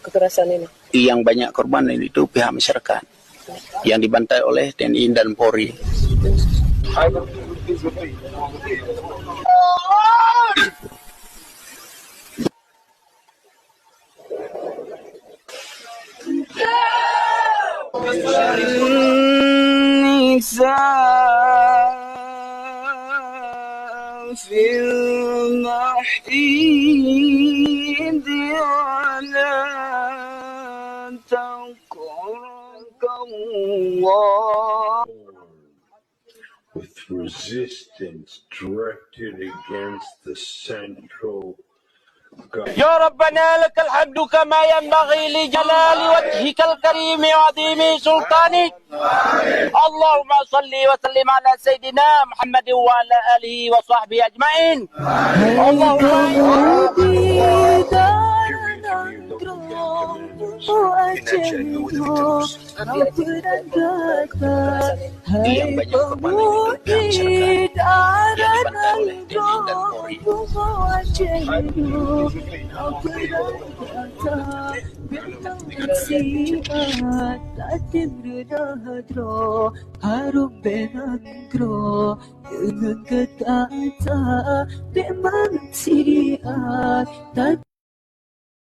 kekerasan ini? Yang banyak korban itu pihak masyarakat yang dibantai oleh TNI dan Polri. في المحيط ولا تقرك الله with resistance directed against the central government. يا ربنا لك الحمد كما ينبغي لجلال وجهك الكريم وعظيم سلطانك. اللهم صل وسلم على سيدنا محمد وعلى آله وصحبه أجمعين. Yang banyak korban itu pihak masyarakat yang dibantai oleh TNI dan Polri. Dengan kata memang siap.